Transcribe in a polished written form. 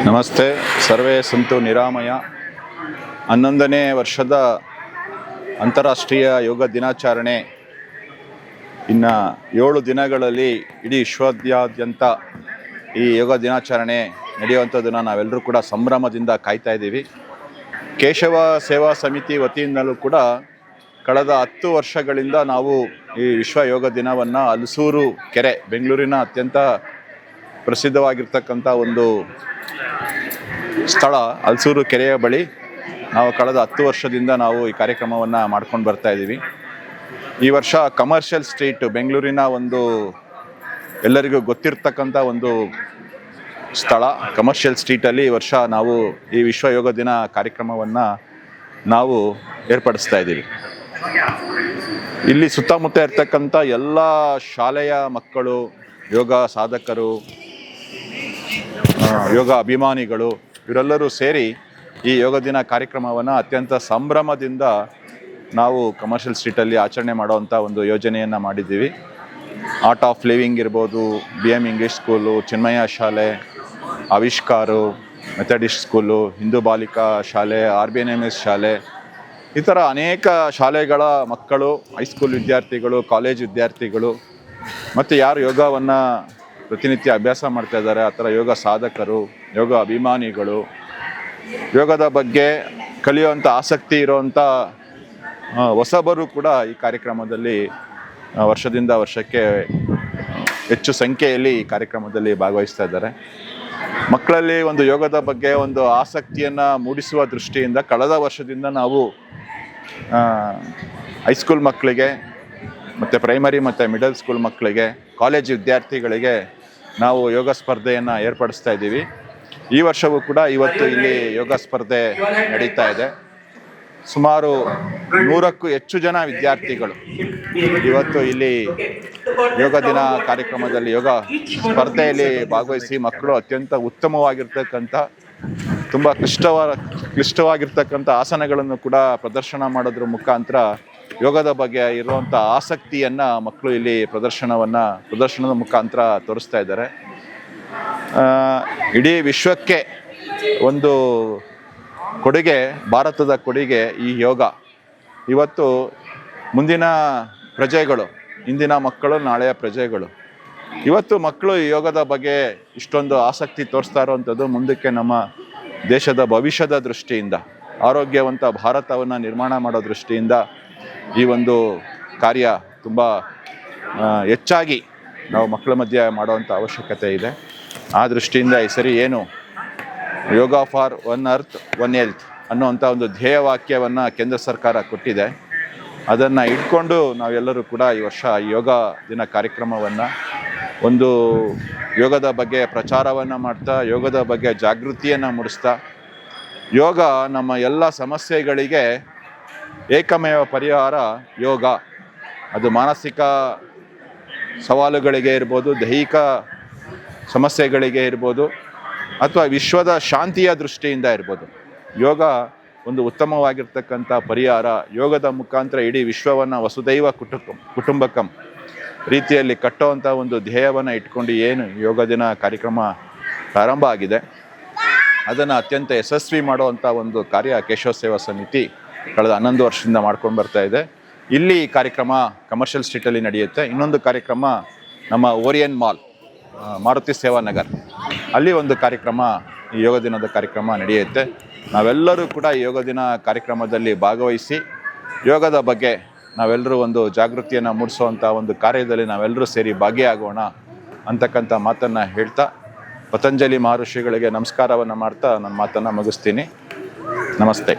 ನಮಸ್ತೆ. ಸರ್ವೇ ಸಂತು ನಿರಾಮಯ. 11ನೇ ವರ್ಷದ ಅಂತಾರಾಷ್ಟ್ರೀಯ ಯೋಗ ದಿನಾಚರಣೆ ಇನ್ನು 7 ದಿನಗಳಲ್ಲಿ ಇಡೀ ವಿಶ್ವದಾದ್ಯಂತ ಈ ಯೋಗ ದಿನಾಚರಣೆ ನಡೆಯುವಂಥದ್ದನ್ನು ನಾವೆಲ್ಲರೂ ಕೂಡ ಸಂಭ್ರಮದಿಂದ ಕಾಯ್ತಾ ಇದ್ದೀವಿ. ಕೇಶವ ಸೇವಾ ಸಮಿತಿ ವತಿಯಿಂದಲೂ ಕೂಡ ಕಳೆದ 10 ವರ್ಷಗಳಿಂದ ನಾವು ಈ ವಿಶ್ವ ಯೋಗ ದಿನವನ್ನು ಹಲಸೂರು ಕೆರೆ, ಬೆಂಗಳೂರಿನ ಅತ್ಯಂತ ಪ್ರಸಿದ್ಧವಾಗಿರ್ತಕ್ಕಂಥ ಒಂದು ಸ್ಥಳ ಹಲಸೂರು ಕೆರೆಯ ಬಳಿ ನಾವು ಕಳೆದ 10 ವರ್ಷದಿಂದ ನಾವು ಈ ಕಾರ್ಯಕ್ರಮವನ್ನು ಮಾಡ್ಕೊಂಡು ಬರ್ತಾ ಇದ್ದೀವಿ. ಈ ವರ್ಷ ಕಮರ್ಷಿಯಲ್ ಸ್ಟ್ರೀಟ್, ಬೆಂಗಳೂರಿನ ಒಂದು ಎಲ್ಲರಿಗೂ ಗೊತ್ತಿರ್ತಕ್ಕಂಥ ಒಂದು ಸ್ಥಳ ಕಮರ್ಷಿಯಲ್ ಸ್ಟ್ರೀಟಲ್ಲಿ ಈ ವರ್ಷ ನಾವು ಈ ವಿಶ್ವ ಯೋಗ ದಿನ ಕಾರ್ಯಕ್ರಮವನ್ನು ನಾವು ಏರ್ಪಡಿಸ್ತಾ ಇದ್ದೀವಿ. ಇಲ್ಲಿ ಸುತ್ತಮುತ್ತ ಇರ್ತಕ್ಕಂಥ ಎಲ್ಲ ಶಾಲೆಯ ಮಕ್ಕಳು, ಯೋಗ ಸಾಧಕರು, ಯೋಗ ಅಭಿಮಾನಿಗಳು ಇವರೆಲ್ಲರೂ ಸೇರಿ ಈ ಯೋಗ ದಿನ ಕಾರ್ಯಕ್ರಮವನ್ನು ಅತ್ಯಂತ ಸಂಭ್ರಮದಿಂದ ನಾವು ಕಮರ್ಷಿಯಲ್ ಸ್ಟ್ರೀಟಲ್ಲಿ ಆಚರಣೆ ಮಾಡುವಂಥ ಒಂದು ಯೋಜನೆಯನ್ನು ಮಾಡಿದ್ದೀವಿ. ಆರ್ಟ್ ಆಫ್ ಲಿವಿಂಗ್ ಇರ್ಬೋದು, BM ಇಂಗ್ಲೀಷ್ ಸ್ಕೂಲು, ಚಿನ್ಮಯ ಶಾಲೆ, ಆವಿಷ್ಕಾರು, ಮೆಥಡಿಸ್ಟ್ ಸ್ಕೂಲು, ಹಿಂದೂ ಬಾಲಿಕಾ ಶಾಲೆ, RBNMS ಶಾಲೆ, ಈ ಥರ ಅನೇಕ ಶಾಲೆಗಳ ಮಕ್ಕಳು, ಹೈಸ್ಕೂಲ್ ವಿದ್ಯಾರ್ಥಿಗಳು, ಕಾಲೇಜ್ ವಿದ್ಯಾರ್ಥಿಗಳು ಮತ್ತು ಯಾರು ಯೋಗವನ್ನು ಪ್ರತಿನಿತ್ಯ ಅಭ್ಯಾಸ ಮಾಡ್ತಾ ಇದ್ದಾರೆ ಆ ಥರ ಯೋಗ ಸಾಧಕರು, ಯೋಗ ಅಭಿಮಾನಿಗಳು, ಯೋಗದ ಬಗ್ಗೆ ಕಲಿಯುವಂಥ ಆಸಕ್ತಿ ಇರುವಂಥ ಹೊಸಬರು ಕೂಡ ಈ ಕಾರ್ಯಕ್ರಮದಲ್ಲಿ ವರ್ಷದಿಂದ ವರ್ಷಕ್ಕೆ ಹೆಚ್ಚು ಸಂಖ್ಯೆಯಲ್ಲಿ ಈ ಕಾರ್ಯಕ್ರಮದಲ್ಲಿ ಭಾಗವಹಿಸ್ತಾ ಇದ್ದಾರೆ. ಮಕ್ಕಳಲ್ಲಿ ಒಂದು ಯೋಗದ ಬಗ್ಗೆ ಒಂದು ಆಸಕ್ತಿಯನ್ನು ಮೂಡಿಸುವ ದೃಷ್ಟಿಯಿಂದ ಕಳೆದ ವರ್ಷದಿಂದ ನಾವು ಹೈಸ್ಕೂಲ್ ಮಕ್ಕಳಿಗೆ ಮತ್ತು ಪ್ರೈಮರಿ ಮತ್ತು ಮಿಡಲ್ ಸ್ಕೂಲ್ ಮಕ್ಕಳಿಗೆ, ಕಾಲೇಜ್ ವಿದ್ಯಾರ್ಥಿಗಳಿಗೆ ನಾವು ಯೋಗ ಸ್ಪರ್ಧೆಯನ್ನು ಏರ್ಪಡಿಸ್ತಾ ಇದ್ದೀವಿ. ಈ ವರ್ಷವೂ ಕೂಡ ಇವತ್ತು ಇಲ್ಲಿ ಯೋಗ ಸ್ಪರ್ಧೆ ನಡೀತಾ ಇದೆ. ಸುಮಾರು 100ಕ್ಕೂ ಹೆಚ್ಚು ಜನ ವಿದ್ಯಾರ್ಥಿಗಳು ಇವತ್ತು ಇಲ್ಲಿ ಯೋಗ ದಿನ ಕಾರ್ಯಕ್ರಮದಲ್ಲಿ ಯೋಗ ಸ್ಪರ್ಧೆಯಲ್ಲಿ ಭಾಗವಹಿಸಿ ಮಕ್ಕಳು ಅತ್ಯಂತ ಉತ್ತಮವಾಗಿರ್ತಕ್ಕಂಥ, ತುಂಬ ಕ್ಲಿಷ್ಟವಾಗಿರ್ತಕ್ಕಂಥ ಆಸನಗಳನ್ನು ಕೂಡ ಪ್ರದರ್ಶನ ಮಾಡೋದ್ರ ಮುಖಾಂತರ ಯೋಗದ ಬಗ್ಗೆ ಇರುವಂಥ ಆಸಕ್ತಿಯನ್ನು ಮಕ್ಕಳು ಇಲ್ಲಿ ಪ್ರದರ್ಶನದ ಮುಖಾಂತರ ತೋರಿಸ್ತಾ ಇದ್ದಾರೆ. ಇಡೀ ವಿಶ್ವಕ್ಕೆ ಒಂದು ಕೊಡುಗೆ, ಭಾರತದ ಕೊಡುಗೆ ಈ ಯೋಗ. ಇವತ್ತು ಮುಂದಿನ ಪ್ರಜೆಗಳು, ಇಂದಿನ ಮಕ್ಕಳು ನಾಳೆಯ ಪ್ರಜೆಗಳು. ಇವತ್ತು ಮಕ್ಕಳು ಈ ಯೋಗದ ಬಗ್ಗೆ ಇಷ್ಟೊಂದು ಆಸಕ್ತಿ ತೋರಿಸ್ತಾ ಇರುವಂಥದ್ದು ಮುಂದಕ್ಕೆ ನಮ್ಮ ದೇಶದ ಭವಿಷ್ಯದ ದೃಷ್ಟಿಯಿಂದ, ಆರೋಗ್ಯವಂತ ಭಾರತವನ್ನು ನಿರ್ಮಾಣ ಮಾಡೋ ದೃಷ್ಟಿಯಿಂದ ಈ ಒಂದು ಕಾರ್ಯ ತುಂಬ ಹೆಚ್ಚಾಗಿ ನಾವು ಮಕ್ಕಳ ಮಧ್ಯೆ ಮಾಡುವಂಥ ಅವಶ್ಯಕತೆ ಇದೆ. ಆ ದೃಷ್ಟಿಯಿಂದ ಈ ಸರಿ ಏನು yoga for one earth one health ಅನ್ನುವಂಥ ಒಂದು ಧ್ಯೇಯವಾಕ್ಯವನ್ನು ಕೇಂದ್ರ ಸರ್ಕಾರ ಕೊಟ್ಟಿದೆ. ಅದನ್ನು ಇಟ್ಕೊಂಡು ನಾವೆಲ್ಲರೂ ಕೂಡ ಈ ವರ್ಷ ಯೋಗ ದಿನ ಕಾರ್ಯಕ್ರಮವನ್ನು ಒಂದು ಯೋಗದ ಬಗ್ಗೆ ಪ್ರಚಾರವನ್ನು ಮಾಡ್ತಾ, ಯೋಗದ ಬಗ್ಗೆ ಜಾಗೃತಿಯನ್ನು ಮೂಡಿಸ್ತಾ, ಯೋಗ ನಮ್ಮ ಎಲ್ಲ ಸಮಸ್ಯೆಗಳಿಗೆ ಏಕಮೇವ ಪರಿಹಾರ ಯೋಗ. ಅದು ಮಾನಸಿಕ ಸವಾಲುಗಳಿಗೆ ಇರ್ಬೋದು, ದೈಹಿಕ ಸಮಸ್ಯೆಗಳಿಗೆ ಇರ್ಬೋದು, ಅಥವಾ ವಿಶ್ವದ ಶಾಂತಿಯ ದೃಷ್ಟಿಯಿಂದ ಇರ್ಬೋದು. ಯೋಗ ಒಂದು ಉತ್ತಮವಾಗಿರ್ತಕ್ಕಂಥ ಪರಿಹಾರ. ಯೋಗದ ಮುಖಾಂತರ ಇಡೀ ವಿಶ್ವವನ್ನು ವಸುದೈವ ಕುಟುಂಬಕಂ ರೀತಿಯಲ್ಲಿ ಕಟ್ಟುವಂಥ ಒಂದು ಧ್ಯೇಯವನ್ನು ಇಟ್ಕೊಂಡು ಏನು ಯೋಗ ದಿನ ಕಾರ್ಯಕ್ರಮ ಪ್ರಾರಂಭ ಆಗಿದೆ, ಅದನ್ನು ಅತ್ಯಂತ ಯಶಸ್ವಿ ಮಾಡುವಂಥ ಒಂದು ಕಾರ್ಯ ಕೇಶವ ಸೇವಾ ಸಮಿತಿ ಕಳೆದ 11 ವರ್ಷದಿಂದ ಮಾಡ್ಕೊಂಡು ಬರ್ತಾ ಇದೆ. ಇಲ್ಲಿ ಈ ಕಾರ್ಯಕ್ರಮ ಕಮರ್ಷಿಯಲ್ ಸ್ಟ್ರೀಟಲ್ಲಿ ನಡೆಯುತ್ತೆ. ಇನ್ನೊಂದು ಕಾರ್ಯಕ್ರಮ ನಮ್ಮ ಓರಿಯನ್ ಮಾಲ್, ಮಾರುತಿ ಸೇವಾ ನಗರ್, ಅಲ್ಲಿ ಒಂದು ಕಾರ್ಯಕ್ರಮ, ಈ ಯೋಗ ದಿನದ ಕಾರ್ಯಕ್ರಮ ನಡೆಯುತ್ತೆ. ನಾವೆಲ್ಲರೂ ಕೂಡ ಈ ಯೋಗ ದಿನ ಕಾರ್ಯಕ್ರಮದಲ್ಲಿ ಭಾಗವಹಿಸಿ ಯೋಗದ ಬಗ್ಗೆ ನಾವೆಲ್ಲರೂ ಒಂದು ಜಾಗೃತಿಯನ್ನು ಮೂಡಿಸುವಂಥ ಒಂದು ಕಾರ್ಯದಲ್ಲಿ ನಾವೆಲ್ಲರೂ ಸೇರಿ ಭಾಗಿಯಾಗೋಣ ಅಂತಕ್ಕಂಥ ಮಾತನ್ನು ಹೇಳ್ತಾ, ಪತಂಜಲಿ ಮಹರ್ಷಿಗಳಿಗೆ ನಮಸ್ಕಾರವನ್ನು ಮಾಡ್ತಾ ನನ್ನ ಮಾತನ್ನು ಮುಗಿಸ್ತೀನಿ. ನಮಸ್ತೆ.